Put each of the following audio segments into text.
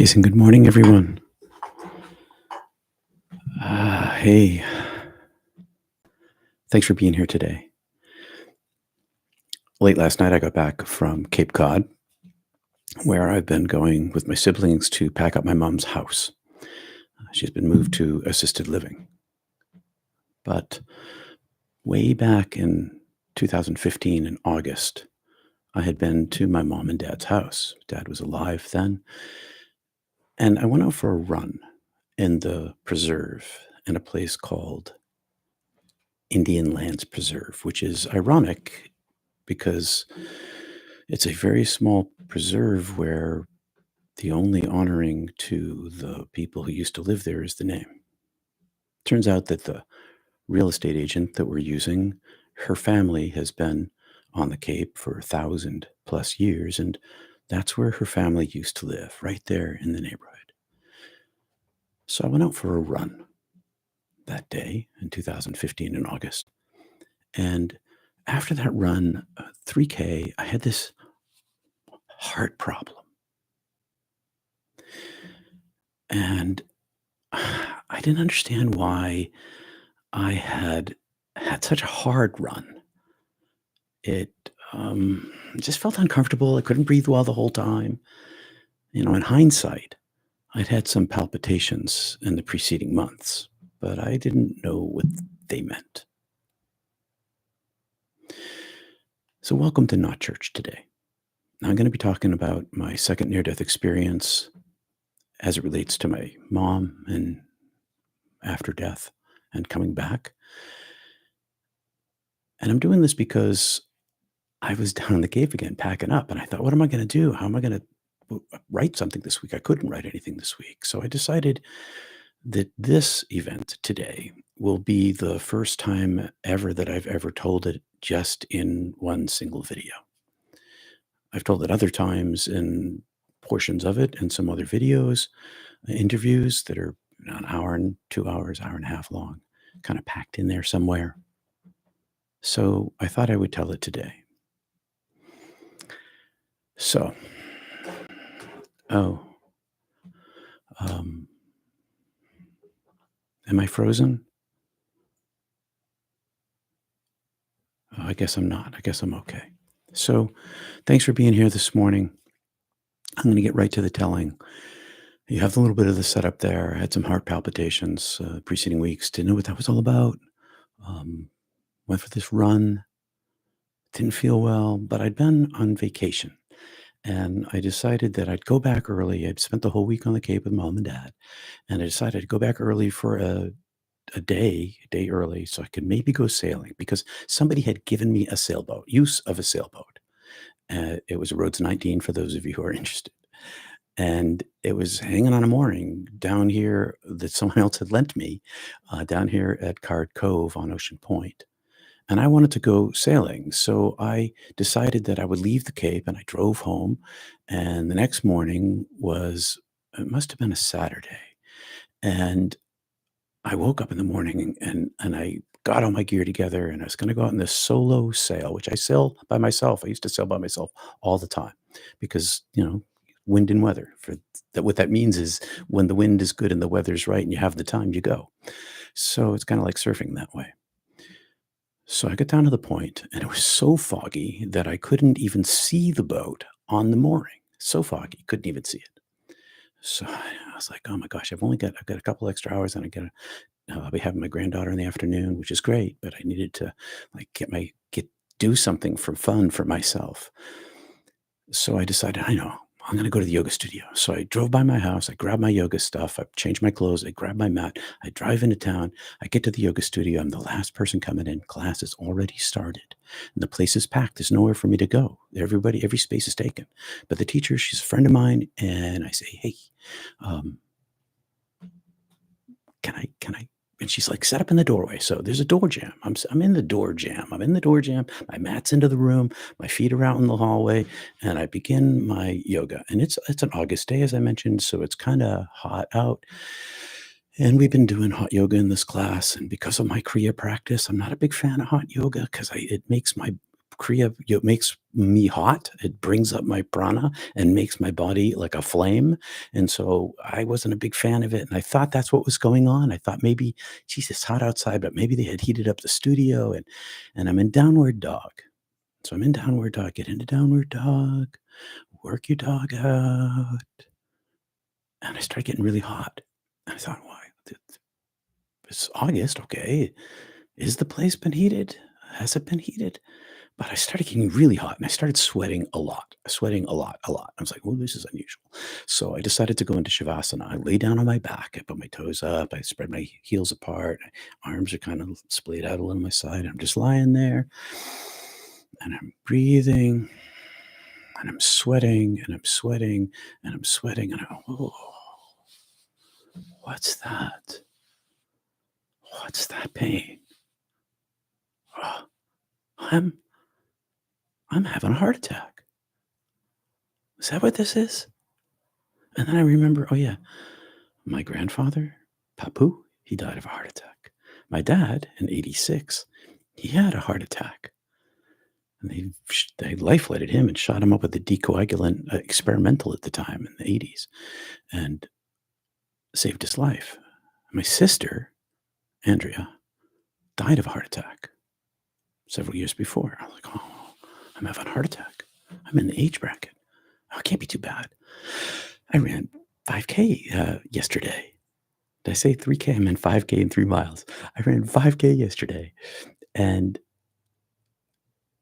Yes, and good morning, everyone. Hey, thanks for being here today. Late last night, I got back from Cape Cod, where I've been going with my siblings to pack up my mom's house. She's been moved to assisted living. But way back in 2015 in August, I had been to my mom and dad's house. Dad was alive then. And I went out for a run in the preserve in a place called Indian Lands Preserve, which is ironic because it's a very small preserve where the only honoring to the people who used to live there is the name. Turns out that the real estate agent that we're using, her family has been on the Cape for 1,000+ years, and that's where her family used to live, right there in the neighborhood. So I went out for a run that day in 2015 in August. And after that run, 3K, I had this heart problem. And I didn't understand why I had such a hard run. It just felt uncomfortable. I couldn't breathe well the whole time. In hindsight, I'd had some palpitations in the preceding months, but I didn't know what they meant. So, welcome to Not Church today. I'm going to be talking about my second near death experience as it relates to my mom and after death and coming back. And I'm doing this because I was down in the Cape again, packing up, and I thought, what am I going to do? How am I going to write something this week? I couldn't write anything this week. So I decided that this event today will be the first time ever that I've ever told it just in one single video. I've told it other times in portions of it and some other videos, interviews that are an hour and 2 hours, hour and a half long, kind of packed in there somewhere. So I thought I would tell it today. So, oh, am I frozen? Oh, I guess I'm not. I guess I'm okay. So, thanks for being here this morning. I'm going to get right to the telling. You have a little bit of the setup there. I had some heart palpitations preceding weeks. Didn't know what that was all about. Went for this run. Didn't feel well, but I'd been on vacation. And I decided that I'd go back early. I'd spent the whole week on the Cape with mom and dad. And I decided to go back early for a day early so I could maybe go sailing because somebody had given me a sailboat, use of a sailboat. It was a Rhodes 19 for those of you who are interested. And it was hanging on a mooring down here that someone else had lent me down here at Card Cove on Ocean Point. And I wanted to go sailing. So I decided that I would leave the Cape and I drove home. And the next morning it must have been a Saturday. And I woke up in the morning and I got all my gear together and I was going to go out on this solo sail, which I sail by myself. I used to sail by myself all the time because, wind and weather. For that, what that means is when the wind is good and the weather's right and you have the time, you go. So it's kind of like surfing that way. So I got down to the point and it was so foggy that I couldn't even see the boat on the mooring. So foggy, couldn't even see it. So I was like, oh my gosh, I've got a couple extra hours and I'll be having my granddaughter in the afternoon, which is great, but I needed to like do something for fun for myself. So I decided, I know, I'm going to go to the yoga studio. So I drove by my house. I grabbed my yoga stuff. I changed my clothes. I grabbed my mat. I drive into town. I get to the yoga studio. I'm the last person coming in. Class has already started. And the place is packed. There's nowhere for me to go. Every space is taken. But the teacher, she's a friend of mine. And I say, hey, can I? And she's like, set up in the doorway. So there's a door jam. I'm in the door jam. I'm in the door jam. My mat's into the room. My feet are out in the hallway. And I begin my yoga. And it's an August day, as I mentioned. So it's kind of hot out. And we've been doing hot yoga in this class. And because of my Kriya practice, I'm not a big fan of hot yoga because it makes my it makes me hot. It brings up my prana and makes my body like a flame. And so I wasn't a big fan of it. And I thought that's what was going on. I thought maybe, geez, it's hot outside, but maybe they had heated up the studio. And I'm in downward dog. So I'm in downward dog. Get into downward dog. Work your dog out. And I started getting really hot. And I thought, why? It's August. Okay. Is the place been heated? Has it been heated? But I started getting really hot and I started sweating a lot, sweating a lot, a lot. I was like, oh, this is unusual. So I decided to go into Shavasana. I lay down on my back. I put my toes up. I spread my heels apart. My arms are kind of splayed out a little on my side. I'm just lying there and I'm breathing and I'm sweating and I'm sweating and I'm sweating. And I go, oh, what's that? What's that pain? Oh, I'm I'm having a heart attack. Is that what this is? And then I remember, oh yeah, my grandfather, Papu, he died of a heart attack. My dad, in '86, he had a heart attack. And they life flighted him and shot him up with a decoagulant, experimental at the time in the '80s, and saved his life. My sister, Andrea, died of a heart attack several years before. I was like, oh, I'm having a heart attack. I'm in the age bracket. Oh, it can't be too bad. I ran 5K yesterday. Did I say 3K? I meant 5K in 3 miles. I ran 5K yesterday. And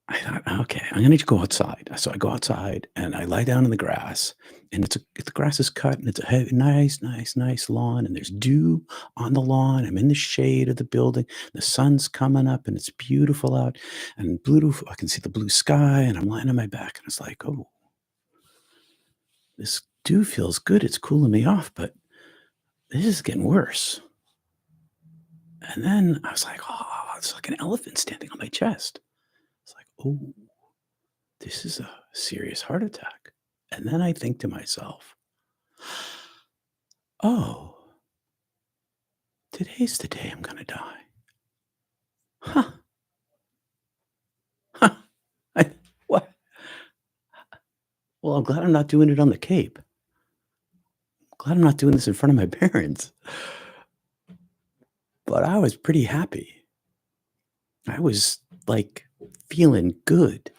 I thought, okay, I'm going to go outside. So I go outside and I lie down in the grass. And the grass is cut and it's a nice, nice, nice lawn. And there's dew on the lawn. I'm in the shade of the building. The sun's coming up and it's beautiful out. And I can see the blue sky. And I'm lying on my back. And it's like, oh, this dew feels good. It's cooling me off. But this is getting worse. And then I was like, oh, it's like an elephant standing on my chest. It's like, oh, this is a serious heart attack. And then I think to myself, oh, today's the day I'm going to die. Huh. Huh. What? Well, I'm glad I'm not doing it on the Cape. Glad I'm not doing this in front of my parents. But I was pretty happy. I was like feeling good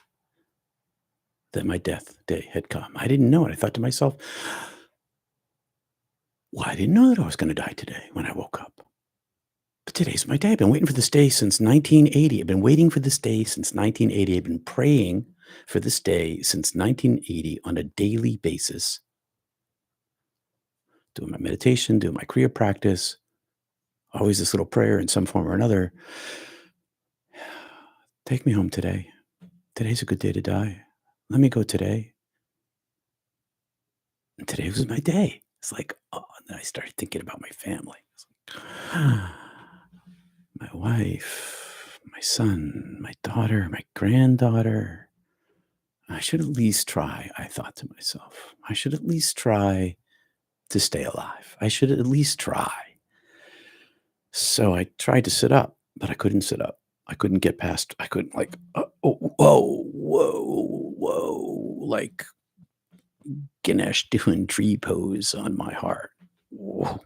that my death day had come. I didn't know it. I thought to myself, well, I didn't know that I was going to die today when I woke up. But today's my day. I've been waiting for this day since 1980. I've been waiting for this day since 1980. I've been praying for this day since 1980 on a daily basis. Doing my meditation, doing my Kriya practice, always this little prayer in some form or another. Take me home today. Today's a good day to die. Let me go today. And today was my day. It's like, oh, and then I started thinking about my family. It's like, my wife, my son, my daughter, my granddaughter. I should at least try, I thought to myself. I should at least try to stay alive. I should at least try. So I tried to sit up, but I couldn't sit up. I couldn't get past, I couldn't like, whoa, like Ganesh doing tree pose on my heart. Whoa.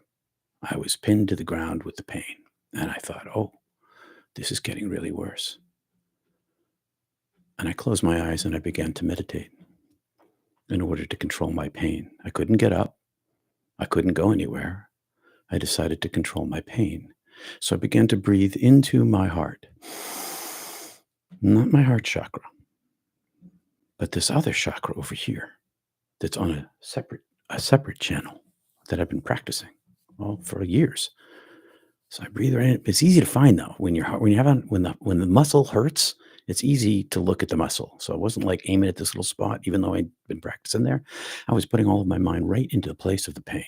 I was pinned to the ground with the pain. And I thought, oh, this is getting really worse. And I closed my eyes and I began to meditate in order to control my pain. I couldn't get up. I couldn't go anywhere. I decided to control my pain. So I began to breathe into my heart. Not my heart chakra, but this other chakra over here that's on a separate channel that I've been practicing, well, for years. So I breathe right in. It's easy to find though when when the muscle hurts, it's easy to look at the muscle. So I wasn't like aiming at this little spot, even though I'd been practicing there. I was putting all of my mind right into the place of the pain.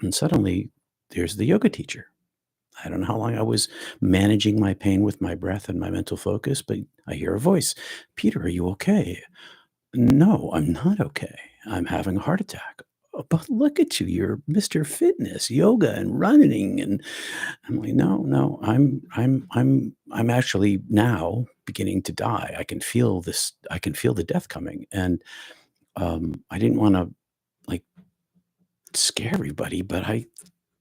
And suddenly there's the yoga teacher. I don't know how long I was managing my pain with my breath and my mental focus, but I hear a voice. Peter, are you okay? No, I'm not okay. I'm having a heart attack. Oh, but look at you, you're Mr. Fitness, yoga and running." And I'm like, "No, no, I'm actually now beginning to die. I can feel this. I can feel the death coming." And I didn't want to like scare everybody, but I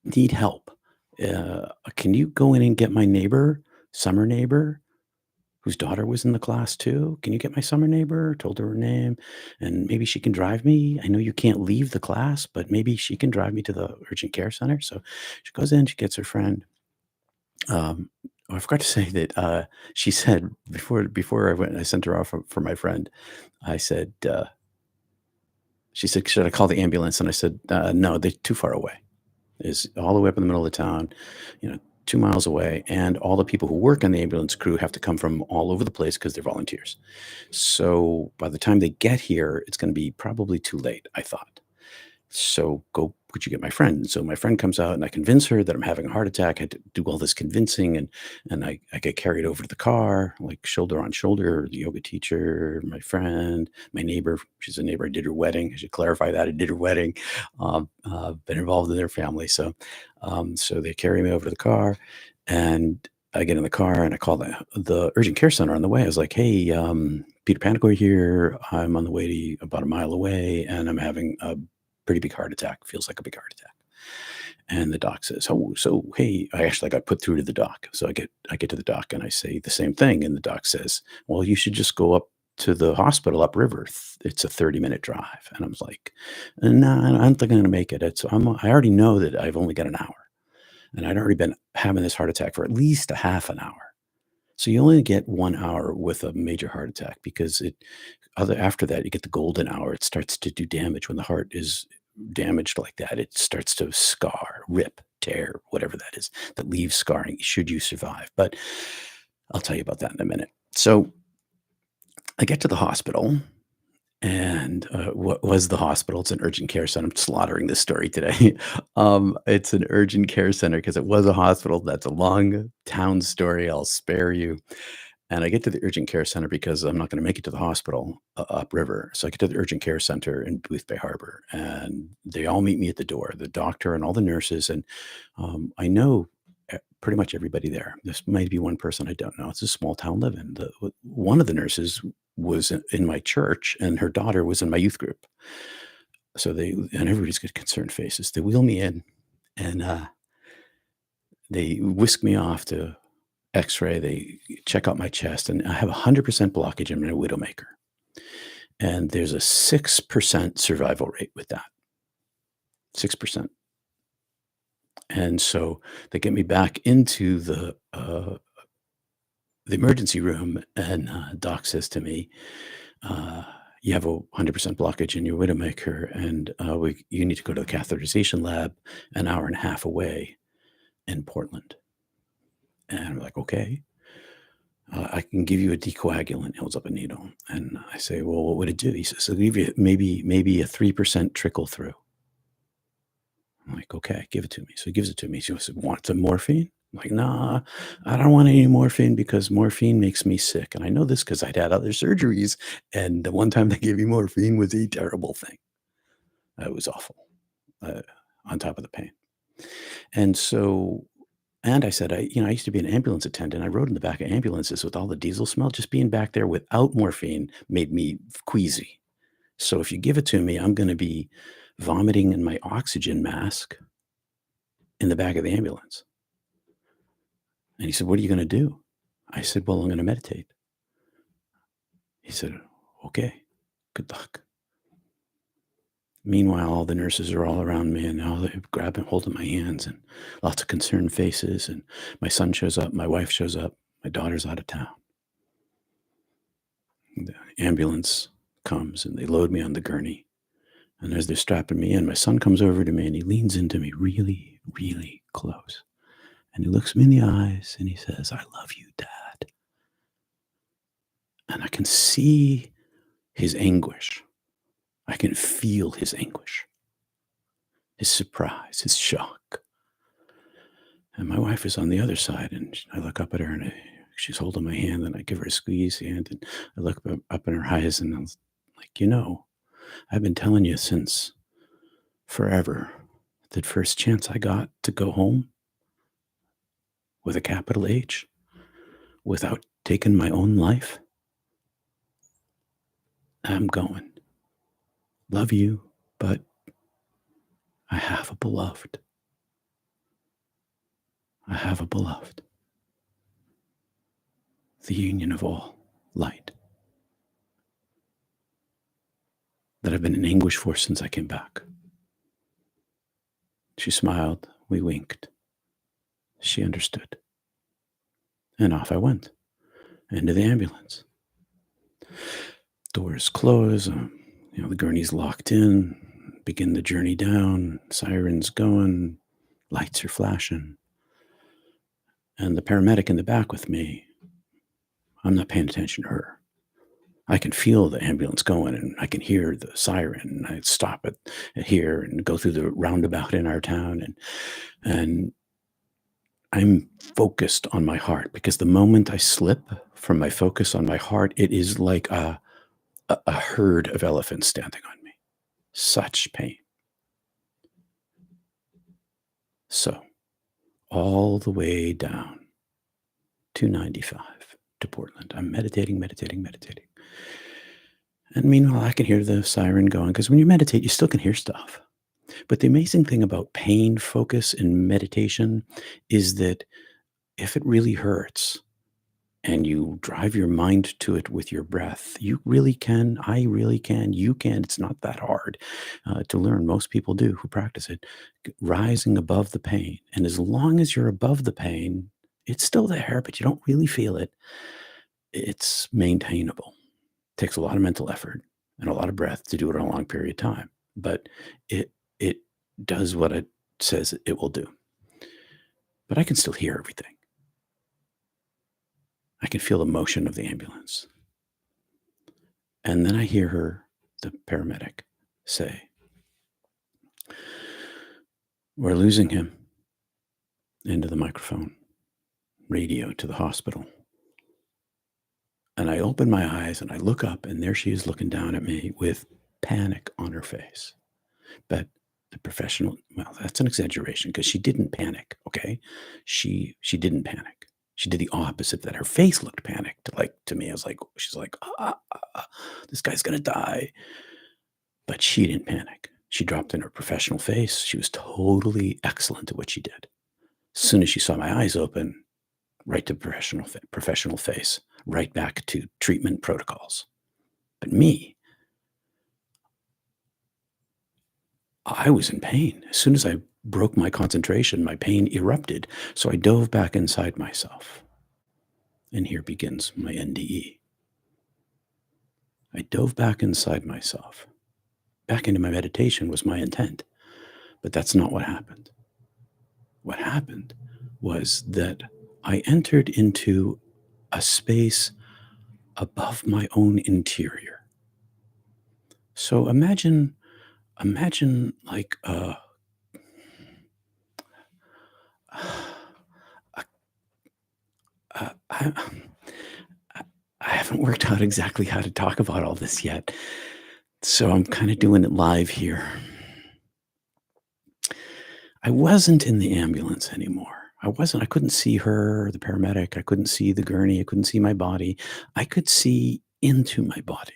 need help. Can you go in and get my neighbor, summer neighbor, whose daughter was in the class too? Can you get my summer neighbor? Told her her name, and maybe she can drive me. I know you can't leave the class, but maybe she can drive me to the urgent care center. So she goes in, she gets her friend. Oh, I forgot to say that she said before I went, I sent her off for my friend. I said, she said, "Should I call the ambulance?" And I said, "No, they're too far away. Is all the way up in the middle of the town, you know, 2 miles away, and all the people who work on the ambulance crew have to come from all over the place because 'cause they're volunteers. So, by the time they get here, it's gonna be probably too late," I thought. So, "Go could you get my friend?" So my friend comes out and I convince her that I'm having a heart attack. I had to do all this convincing and I get carried over to the car, like shoulder on shoulder, the yoga teacher, my friend, my neighbor. She's a neighbor. I did her wedding. I should clarify that. I did her wedding. Been involved in their family. So they carry me over to the car and I get in the car and I call the urgent care center on the way. I was like, "Hey, Peter Panagore here. I'm on the way to about a mile away and I'm having a pretty big heart attack. Feels like a big heart attack." And the doc says, "Oh, so hey," I actually got put through to the doc. So I get to the doc and I say the same thing. And the doc says, "Well, you should just go up to the hospital upriver. It's a 30-minute drive." And I was like, "No, I don't think I'm gonna make it. I already know that I've only got an hour. And I'd already been having this heart attack for at least a half an hour." So you only get 1 hour with a major heart attack because it other after that, you get the golden hour. It starts to do damage. When the heart is damaged like that, it starts to scar, rip, tear, whatever that is, that leaves scarring should you survive. But I'll tell you about that in a minute. So I get to the hospital and, what was the hospital? It's an urgent care center. I'm slaughtering this story today. It's an urgent care center because it was a hospital. That's a long town story. I'll spare you. And I get to the urgent care center because I'm not gonna make it to the hospital upriver. So I get to the urgent care center in Booth Bay Harbor, and they all meet me at the door, the doctor and all the nurses, and, I know pretty much everybody there. This might be one person I don't know. It's a small town living. One of the nurses was in my church, and her daughter was in my youth group. So and everybody's got concerned faces. They wheel me in, and, they whisk me off to X-ray, they check out my chest, and I have 100% blockage in my widowmaker, and there's a 6% survival rate with that, 6%. And so they get me back into the emergency room, and, doc says to me, "You have a 100% blockage in your widowmaker, and, you need to go to the catheterization lab an hour and a half away in Portland." And I'm like, "Okay." "I can give you a decoagulant." He holds up a needle, and I say, "Well, what would it do?" He says, "It'll give you maybe a 3% trickle through." I'm like, "Okay, give it to me." So he gives it to me. He goes, "Want some morphine?" I'm like, "Nah, I don't want any morphine because morphine makes me sick." And I know this because 'cause I'd had other surgeries, and the one time they gave me morphine was a terrible thing. It was awful, uh, on top of the pain. And so and I said, I used to be an ambulance attendant. I rode in the back of ambulances with all the diesel smell. Just being back there without morphine made me queasy. So if you give it to me, I'm going to be vomiting in my oxygen mask in the back of the ambulance. And he said, "What are you going to do?" I said, "Well, I'm going to meditate." He said, "Okay, good luck." Meanwhile, all the nurses are all around me and all they're grabbing, holding my hands and lots of concerned faces. And my son shows up, my wife shows up, my daughter's out of town. The ambulance comes and they load me on the gurney. And as they're strapping me in, my son comes over to me and he leans into me really, really close. And he looks me in the eyes and he says, "I love you, Dad." And I can see his anguish. I can feel his anguish, his surprise, his shock. And my wife is on the other side, and I look up at her, and she's holding my hand, and I give her a squeeze hand, and I look up in her eyes, and I was like, "I've been telling you since forever that first chance I got to go home with a capital H without taking my own life, I'm going. Love you, but I have a beloved. I have a beloved. The union of all light that I've been in anguish for since I came back. She smiled. We winked. She understood. And off I went into the ambulance. Doors close. The gurney's locked in. Begin the journey down. Sirens going. Lights are flashing. And the paramedic in the back with me, I'm not paying attention to her. I can feel the ambulance going and I can hear the siren. And I stop at here and go through the roundabout in our town. And I'm focused on my heart, because the moment I slip from my focus on my heart, it is like a herd of elephants standing on me. Such pain. So all the way down 295 to Portland, I'm meditating. And meanwhile, I can hear the siren going, because when you meditate, you still can hear stuff. But the amazing thing about pain focus and meditation is that if it really hurts and you drive your mind to it with your breath, you really can. I really can. You can. It's not that hard to learn. Most people do who practice it, rising above the pain. And as long as you're above the pain, it's still there, but you don't really feel it. It's maintainable. Takes a lot of mental effort and a lot of breath to do it in a long period of time, but it does what it says it will do. But I can still hear everything. I can feel the motion of the ambulance. And then I hear her, the paramedic, say, "We're losing him," into the microphone, radio to the hospital. And I open my eyes and I look up, and there she is looking down at me with panic on her face. But the professional, well, that's an exaggeration, because she didn't panic, okay? She didn't panic. She did the opposite, that her face looked panicked, like to me. I was like, she's like, this guy's gonna die. But she didn't panic. She dropped in her professional face. She was totally excellent at what she did. As soon as she saw my eyes open, right to professional face, right back to treatment protocols. But me, I was in pain. As soon as I broke my concentration, my pain erupted. So I dove back inside myself. And here begins my NDE. I dove back inside myself. Back into my meditation was my intent. But that's not what happened. What happened was that I entered into a space above my own interior. So imagine like I, I I haven't worked out exactly how to talk about all this yet, so I'm kind of doing it live here. I wasn't in the ambulance anymore. I couldn't see her, the paramedic. I couldn't see the gurney. I couldn't see my body. I could see into my body.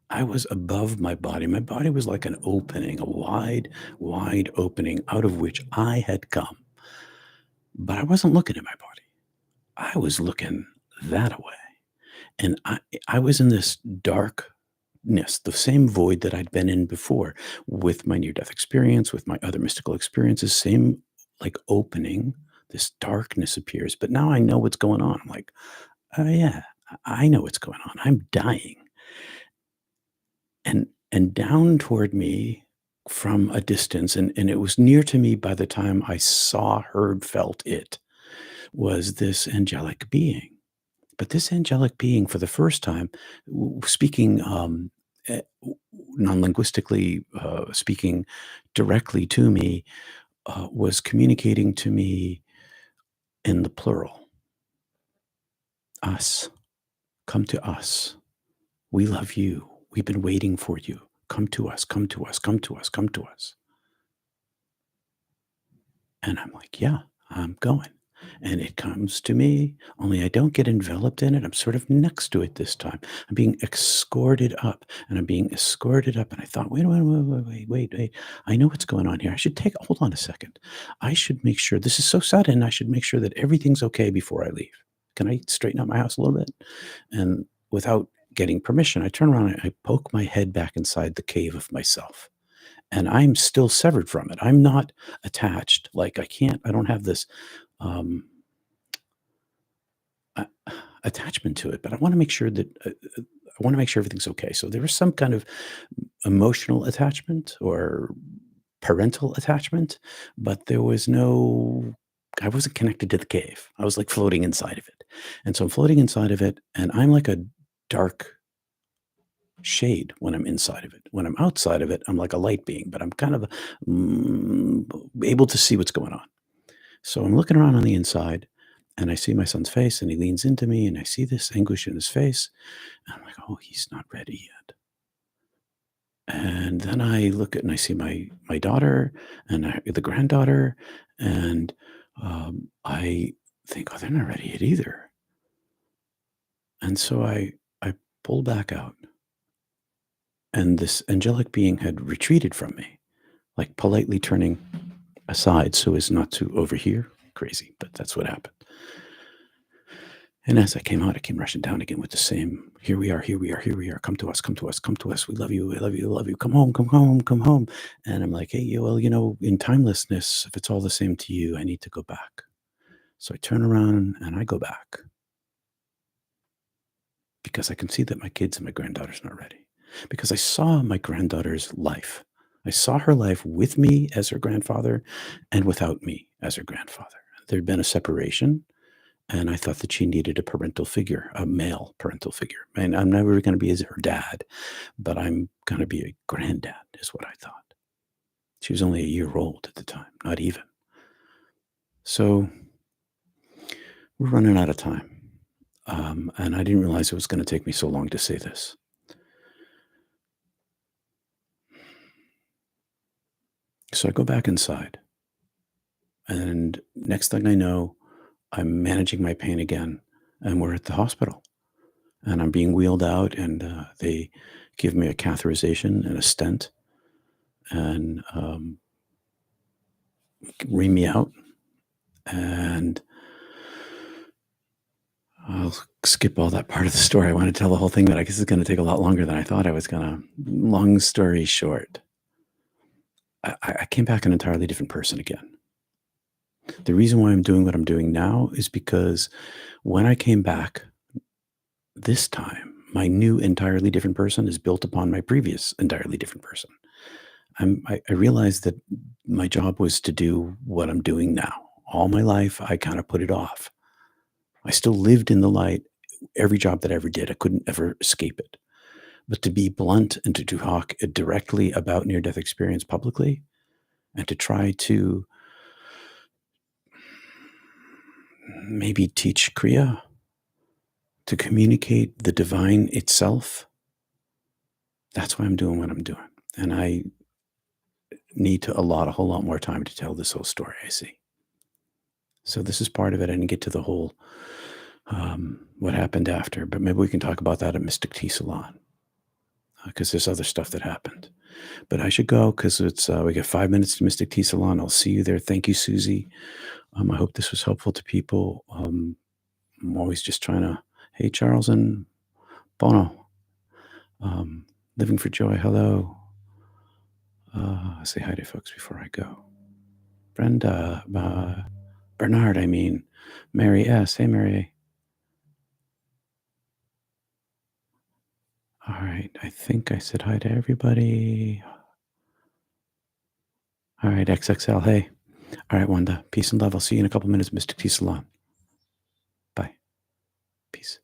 I was above my body. My body was like an opening, a wide, wide opening out of which I had come. But I wasn't looking at my body. I was looking that away. And I was in this darkness, the same void that I'd been in before with my near death experience, with my other mystical experiences, same like opening. This darkness appears. But now I know what's going on. I'm like, oh, yeah, I know what's going on. I'm dying. And down toward me from a distance, and it was near to me by the time I saw, heard, felt it, was this angelic being. But this angelic being, for the first time, speaking non-linguistically, speaking directly to me, was communicating to me in the plural. Us. Come to us. We love you. We've been waiting for you. Come to us, come to us, come to us, come to us. And I'm like, "Yeah, I'm going." And it comes to me, only I don't get enveloped in it. I'm sort of next to it this time. I'm being escorted up, and I'm being escorted up. And I thought, wait, wait, wait, wait, wait, wait, wait. I know what's going on here. I should take, hold on a second. I should make sure this is so sudden. I should make sure that everything's okay before I leave. Can I straighten up my house a little bit? And without getting permission, I turn around and I poke my head back inside the cave of myself, and I'm still severed from it. I'm not attached. Like I don't have this um, a- attachment to it, but I want to make sure that I want to make sure everything's okay. So there was some kind of emotional attachment or parental attachment, but there was no. I wasn't connected to the cave. I was like floating inside of it, and so I'm floating inside of it, and I'm like a dark shade when I'm inside of it. When I'm outside of it, I'm like a light being, but I'm kind of mm, able to see what's going on. So I'm looking around on the inside and I see my son's face and he leans into me and I see this anguish in his face. And I'm like, oh, he's not ready yet. And then I look at and I see my daughter and the granddaughter, and I think, oh, they're not ready yet either. And so I pull back out, and this angelic being had retreated from me, like politely turning aside so as not to overhear. Crazy, but that's what happened. And as I came out, I came rushing down again with the same, here we are, here we are, here we are. Come to us, come to us, come to us. We love you, we love you, we love you. Come home, come home, come home. And I'm like, hey, well, in timelessness, if it's all the same to you, I need to go back. So I turn around and I go back because I can see that my kids and my granddaughter's not ready. Because I saw my granddaughter's life. I saw her life with me as her grandfather and without me as her grandfather. There'd been a separation. And I thought that she needed a parental figure, a male parental figure. And I'm never going to be as her dad, but I'm going to be a granddad, is what I thought. She was only a year old at the time, not even. So we're running out of time. And I didn't realize it was going to take me so long to say this. So I go back inside. And next thing I know, I'm managing my pain again. And we're at the hospital. And I'm being wheeled out. And they give me a catheterization and a stent. And ream me out, and I'll skip all that part of the story. I want to tell the whole thing, but I guess it's going to take a lot longer than I thought I was going to. Long story short, I came back an entirely different person again. The reason why I'm doing what I'm doing now is because when I came back this time, my new entirely different person is built upon my previous entirely different person. I realized that my job was to do what I'm doing now. All my life, I kind of put it off. I still lived in the light every job that I ever did. I couldn't ever escape it. But to be blunt and to talk directly about near death experience publicly and to try to maybe teach Kriya to communicate the divine itself, that's why I'm doing what I'm doing. And I need to allot a whole lot more time to tell this whole story, I see. So this is part of it. I didn't get to the whole what happened after, but maybe we can talk about that at Mystic Tea Salon because there's other stuff that happened. But I should go because it's we got 5 minutes to Mystic Tea Salon. I'll see you there. Thank you, Susie. I hope this was helpful to people. I'm always just trying to. Hey, Charles and Bono, um, living for joy. Hello. Say hi to folks before I go. Brenda, Bernard. I mean, Mary S. Hey, Mary. All right. I think I said hi to everybody. All right, XXL. Hey. All right, Wanda. Peace and love. I'll see you in a couple minutes, Mystic Tea Salon. Bye. Peace.